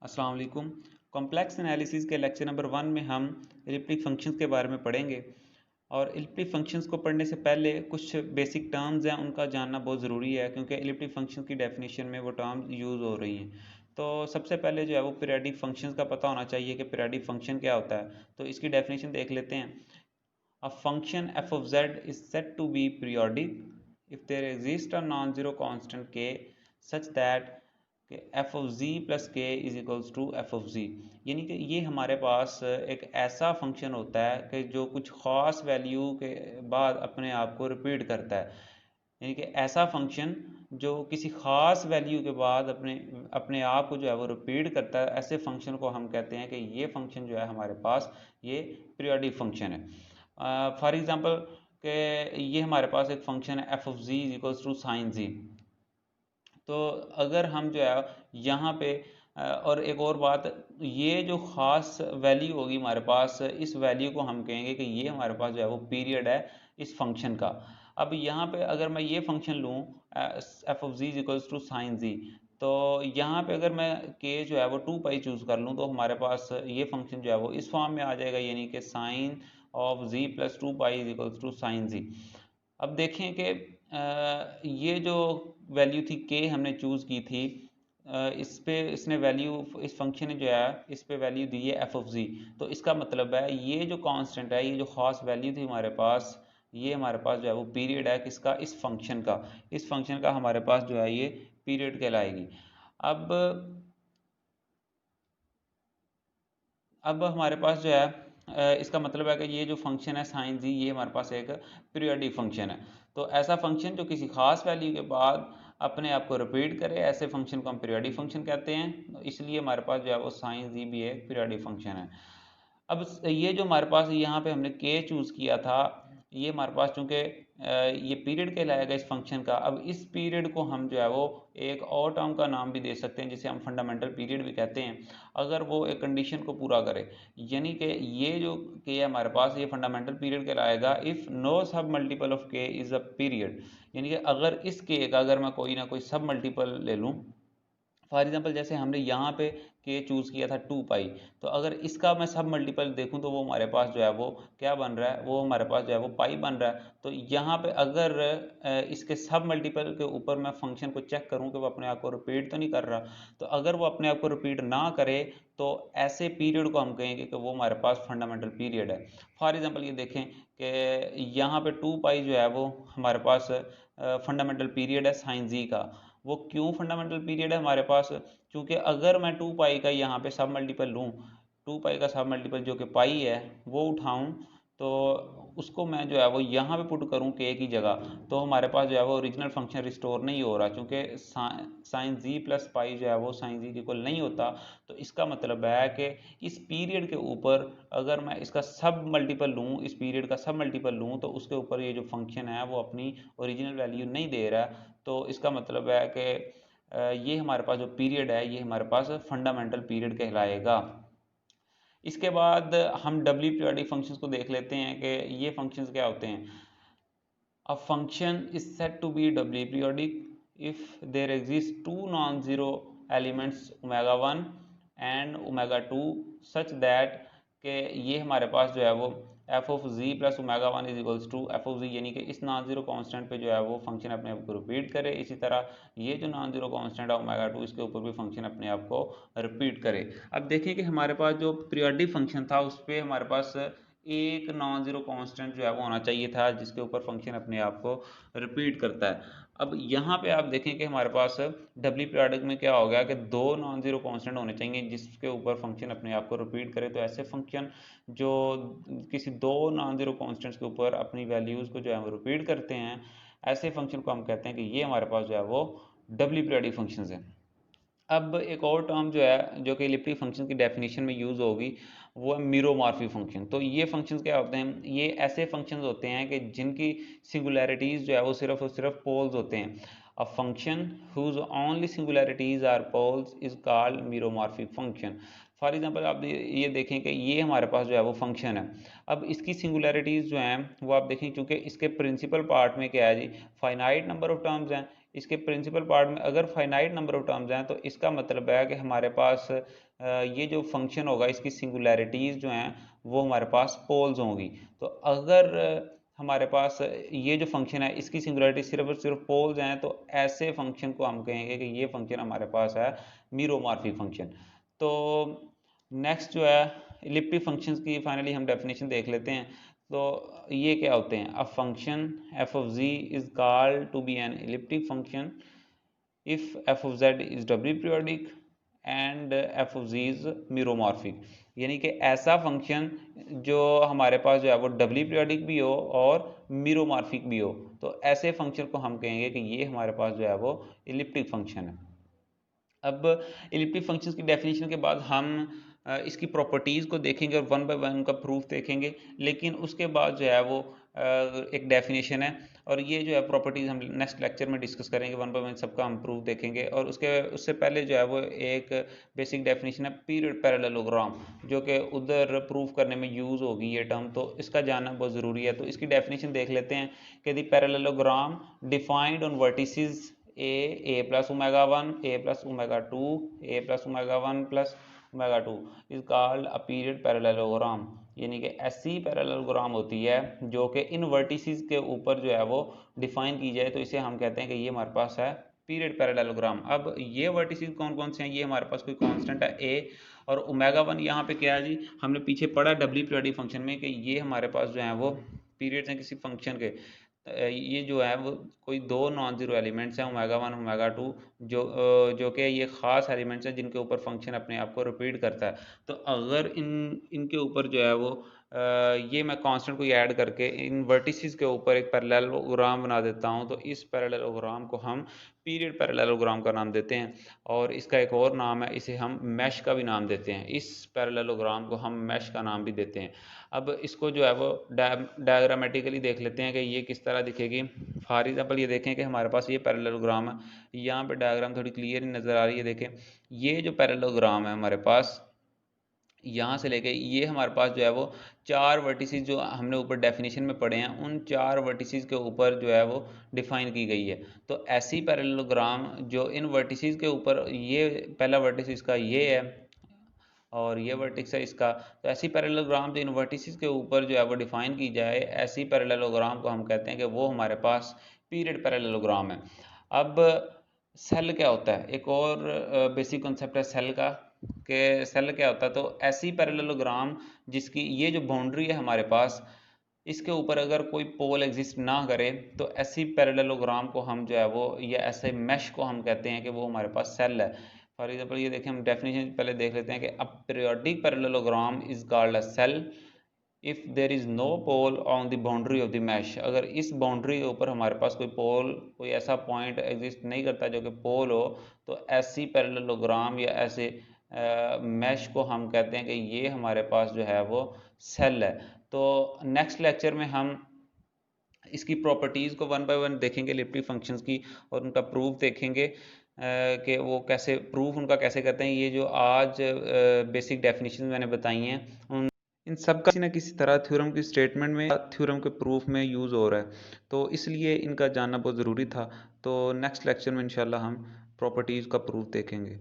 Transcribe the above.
अस्सलाम वालेकुम। Complex analysis के लेक्चर नंबर 1 में हम एलिप्टिक फंक्शंस के बारे में पढ़ेंगे। और एलिप्टिक फंक्शंस को पढ़ने से पहले कुछ बेसिक टर्म्स हैं, उनका जानना बहुत ज़रूरी है क्योंकि एलिप्टिक फंक्शंस की डेफिनेशन में वो टर्म्स यूज़ हो रही हैं। तो सबसे पहले जो है वो पीरियोडिक फंक्शंस का पता होना चाहिए कि पीरियोडिक फंक्शन क्या होता है। तो इसकी डेफिनेशन देख लेते हैं। A function f of z is said to be periodic if there exist a non zero constant k such that कि f of z plus k is equals to f of z. यानी कि ये हमारे पास एक ऐसा function होता है कि जो कुछ ख़ास वैल्यू के बाद अपने आप को रिपीट करता है। यानी कि ऐसा फंक्शन जो किसी ख़ास वैल्यू के बाद अपने अपने आप को जो है वो रिपीट करता है, ऐसे फंक्शन को हम कहते हैं कि ये फंक्शन जो है हमारे पास ये पीरियोडिक फंक्शन है। फॉर एग्ज़ाम्पल कि ये हमारे पास एक फंक्शन है f of z is equals to sine z. तो अगर हम जो है यहाँ पे और एक और बात, ये जो ख़ास वैल्यू होगी हमारे पास, इस वैल्यू को हम कहेंगे कि ये हमारे पास जो है वो पीरियड है इस फंक्शन का। अब यहाँ पे अगर मैं ये फंक्शन लूँ f of z is equals to sine z, तो यहाँ पे अगर मैं के जो है वो 2 पाई चूज़ कर लूँ तो हमारे पास ये फंक्शन जो है वो इस फॉर्म में आ जाएगा, यानी कि sine of z plus 2 pi is equals to sine z. अब देखें कि ये जो वैल्यू थी के हमने चूज़ की थी, इस पे इसने वैल्यू, इस फंक्शन ने जो है इस पे वैल्यू दी है एफ ऑफ जी। तो इसका मतलब है ये जो कांस्टेंट है, ये जो ख़ास वैल्यू थी हमारे पास, ये हमारे पास जो है वो पीरियड है किसका, इस फंक्शन का। इस फंक्शन का हमारे पास जो है ये पीरियड कहलाएगी। अब अब हमारे पास जो है इसका मतलब है कि ये जो फंक्शन है साइन जी, ये हमारे पास एक पीरियोडिक फंक्शन है। तो ऐसा फंक्शन जो किसी खास वैल्यू के बाद अपने आप को रिपीट करे, ऐसे फंक्शन को हम पीरियोडिक फंक्शन कहते हैं। तो इसलिए हमारे पास जो है वो साइन जी भी एक पीरियोडिक फंक्शन है। अब ये जो हमारे पास यहाँ पे हमने के चूज़ किया था, ये हमारे पास चूँकि ये पीरियड कहलाएगा इस फंक्शन का। अब इस पीरियड को हम जो है वो एक और टर्म का नाम भी दे सकते हैं, जिसे हम फंडामेंटल पीरियड भी कहते हैं, अगर वो एक कंडीशन को पूरा करे। यानी कि ये जो के है हमारे पास, ये फंडामेंटल पीरियड कहलाएगा इफ़ नो सब मल्टीपल ऑफ के इज़ अ पीरियड। यानी कि अगर इस के का अगर मैं कोई ना कोई सब मल्टीपल ले लूँ, फॉर एग्जाम्पल जैसे हमने यहाँ पे के चूज़ किया था 2 पाई, तो अगर इसका मैं सब मल्टीपल देखूँ तो वो हमारे पास जो है वो क्या बन रहा है, वो हमारे पास जो है वो पाई बन रहा है। तो यहाँ पे अगर इसके सब मल्टीपल के ऊपर मैं फंक्शन को चेक करूँ कि वो अपने आप को रिपीट तो नहीं कर रहा, तो अगर वो अपने आप को रिपीट ना करे तो ऐसे पीरियड को हम कहेंगे कि वो हमारे पास फंडामेंटल पीरियड है। फॉर एग्जाम्पल ये देखें कि यहाँ पे 2 पाई जो है वो हमारे पास फंडामेंटल पीरियड है साइन जी का। वो क्यों फंडामेंटल पीरियड है हमारे पास, क्योंकि अगर मैं 2 पाई का यहाँ पे सब मल्टीपल लूँ, 2 पाई का सब मल्टीपल जो कि पाई है वो उठाऊँ, तो उसको मैं जो है वो यहाँ पे पुट करूँ के की जगह, तो हमारे पास जो है वो ओरिजिनल फंक्शन रिस्टोर नहीं हो रहा, क्योंकि साइन जी प्लस पाई जो है वो साइन जी के इक्वल नहीं होता। तो इसका मतलब है कि इस पीरियड के ऊपर अगर मैं इसका सब मल्टीपल लूँ, इस पीरियड का सब मल्टीपल लूँ, तो उसके ऊपर ये जो फंक्शन है वो अपनी ओरिजिनल वैल्यू नहीं दे रहा है। तो इसका मतलब है कि ये हमारे पास जो पीरियड है ये हमारे पास फंडामेंटल पीरियड कहलाएगा। इसके बाद हम डबली पीरियोडिक फंक्शंस को देख लेते हैं कि ये फंक्शंस क्या होते हैं। A function is said to be doubly periodic if there exist two non-zero elements omega 1 and omega 2 such that कि ये हमारे पास जो है वो f of z plus omega 1 is equals to f of z, यानी कि इस नॉन जीरो कांस्टेंट पे जो है वो फंक्शन अपने आप को रिपीट करे। इसी तरह ये जो नॉन जीरो कांस्टेंट है ओमेगा 2, इसके ऊपर भी फंक्शन अपने आप को रिपीट करे। अब देखिए कि हमारे पास जो पीरियोडिक फंक्शन था उस पर हमारे पास एक नॉन जीरो कांस्टेंट जो है वो होना चाहिए था, जिसके ऊपर फंक्शन अपने आप को रिपीट करता है। अब यहाँ पे आप देखें कि हमारे पास डबली पीरियोडिक में क्या हो गया कि दो नॉन जीरो कांस्टेंट होने चाहिए जिसके ऊपर फंक्शन अपने आप को रिपीट करे। तो ऐसे फंक्शन जो किसी दो नॉन जीरो कांस्टेंट्स के ऊपर अपनी वैल्यूज़ को जो है वो रिपीट करते हैं, ऐसे फंक्शन को हम कहते हैं कि ये हमारे पास जो है वो डबली पीरियोडिक फंक्शन है। अब एक और टर्म जो है जो कि इलिप्टिक फंक्शन की डेफिनेशन में यूज़ होगी, वो है मीरोमॉर्फिक फंक्शन। तो ये फंक्शंस क्या होते हैं, ये ऐसे फंक्शंस होते हैं कि जिनकी सिंगुलैरिटीज़ जो है वो सिर्फ और सिर्फ पोल्स होते हैं। A function whose only singularities are poles is called meromorphic function. For example आप ये देखें कि ये हमारे पास जो है वो फंक्शन है। अब इसकी सिंगुलैरिटीज़ जो हैं वो आप देखें, क्योंकि इसके प्रिंसिपल पार्ट में क्या है जी, फाइनाइट नंबर ऑफ टर्म्स हैं, इसके प्रिंसिपल पार्ट में अगर फाइनाइट नंबर ऑफ टर्म्स हैं तो इसका मतलब है कि हमारे पास ये जो फंक्शन होगा इसकी सिंगुलैरिटीज़ जो हैं वो हमारे पास पोल्स होंगी। तो अगर हमारे पास ये जो फंक्शन है इसकी सिंगुलैरिटी सिर्फ और सिर्फ पोल्स हैं तो ऐसे फंक्शन को हम कहेंगे कि ये फंक्शन हमारे पास है मीरोमॉर्फिक फंक्शन। तो नेक्स्ट जो है इलिप्टिक फंक्शंस की फाइनली हम डेफिनेशन देख लेते हैं। तो ये क्या होते हैं, a function f of z is called to be an elliptic function if f of z is doubly periodic and f of z is meromorphic. यानी कि ऐसा फंक्शन जो हमारे पास जो है वो डबली पीरियोडिक भी हो और मीरोमॉर्फिक भी हो, तो ऐसे फंक्शन को हम कहेंगे कि ये हमारे पास जो है वो इलिप्टिक फंक्शन है। अब इलिप्टिक फंक्शंस की डेफिनेशन के बाद हम इसकी प्रॉपर्टीज़ को देखेंगे और वन बाय वन उनका प्रूफ देखेंगे, लेकिन उसके बाद जो है वो एक डेफिनेशन है और ये जो है प्रॉपर्टीज़ हम नेक्स्ट लेक्चर में डिस्कस करेंगे, वन बाय वन सबका हम प्रूफ देखेंगे। और उससे पहले जो है वो एक बेसिक डेफिनेशन है पीरियड पैरेललोग्राम, जो कि उधर प्रूफ करने में यूज़ होगी ये टर्म, तो इसका जानना बहुत ज़रूरी है। तो इसकी डेफिनेशन देख लेते हैं कि the parallelogram defined on vertices a plus omega 1, a plus omega 2, a plus omega 1 plus omega 2 is called a period parallelogram। यानी कि ऐसी पैरेललोग्राम होती है जो कि इन वर्टिसेस के ऊपर जो है वो डिफाइन की जाए, तो इसे हम कहते हैं कि ये हमारे पास है पीरियड पैरेललोग्राम। अब ये वर्टिसेस कौन कौन से हैं, ये हमारे पास कोई कांस्टेंट है a और ओमेगा 1 यहाँ पे क्या है जी, हमने पीछे पढ़ा डबली पीरियोडिक फंक्शन में कि ये हमारे पास जो है वो पीरियड्स हैं किसी फंक्शन के। ये जो है वो कोई दो नॉन जीरो एलिमेंट्स हैं ओमेगा 1 ओमेगा 2, जो कि ये ख़ास एलिमेंट्स हैं जिनके ऊपर फंक्शन अपने आप को रिपीट करता है। तो अगर इनके ऊपर जो है वो ये मैं कांस्टेंट को ऐड करके इन वर्टिसेस के ऊपर एक पैरेललोग्राम बना देता हूँ, तो इस पैरेललोग्राम को हम पीरियड पैरेललोग्राम का नाम देते हैं। और इसका एक और नाम है, इसे हम मैश का भी नाम देते हैं, इस पैरेललोग्राम को हम मैश का नाम भी देते हैं। अब इसको जो है वो डायग्रामेटिकली देख लेते हैं कि ये किस तरह दिखेगी। फॉर एग्जाम्पल ये देखें कि हमारे पास ये पैरेललोग्राम है, यहाँ पे डायग्राम थोड़ी क्लियर नज़र आ रही है। देखें ये जो पैरेललोग्राम है हमारे पास, यहाँ से लेके ये हमारे पास जो है वो चार वर्टिसेस जो हमने ऊपर डेफिनेशन में पढ़े हैं, उन चार वर्टिसेस के ऊपर जो है वो डिफाइन की गई है। तो ऐसी पैरेललोग्राम जो इन वर्टिसेस के ऊपर, ये पहला वर्टिस इसका ये है और ये वर्टिक्स है इसका, तो ऐसी पैरेललोग्राम जो इन वर्टिसेस के ऊपर जो है वो डिफाइन की जाए, ऐसी पैरेललोग्राम को हम कहते हैं कि वो हमारे पास पीरियड पैरेललोग्राम है। अब सेल क्या होता है, एक और बेसिक कॉन्सेप्ट है सेल का, कि सेल क्या होता है। तो ऐसी पैरेललोग्राम जिसकी ये जो बाउंड्री है हमारे पास, इसके ऊपर अगर कोई पोल एग्जिस्ट ना करे, तो ऐसी पैरेललोग्राम को हम जो है वो, या ऐसे मैश को हम कहते हैं कि वो हमारे पास सेल है। फॉर एग्जाम्पल ये देखें, हम डेफिनेशन पहले देख लेते हैं कि a periodic parallelogram is called a cell if there is no pole on the boundary of the mesh. अगर इस बाउंड्री के ऊपर हमारे पास कोई पोल, कोई ऐसा पॉइंट एग्जिस्ट नहीं करता जो कि पोल हो, तो ऐसी पैरेललोग्राम या ऐसे मैश को हम कहते हैं कि ये हमारे पास जो है वो सेल है। तो नेक्स्ट लेक्चर में हम इसकी प्रॉपर्टीज़ को वन बाय वन देखेंगे, इलिप्टिक फंक्शंस की, और उनका प्रूफ देखेंगे कि वो कैसे प्रूफ उनका कैसे करते हैं। ये जो आज बेसिक डेफिनेशन मैंने बताई हैं, उन इन सब का किसी न किसी तरह थ्योरम की स्टेटमेंट में, थ्योरम के प्रूफ में यूज़ हो रहा है, तो इसलिए इनका जानना बहुत ज़रूरी था। तो नेक्स्ट लेक्चर में इंशाल्लाह हम प्रॉपर्टीज़ का प्रूफ देखेंगे।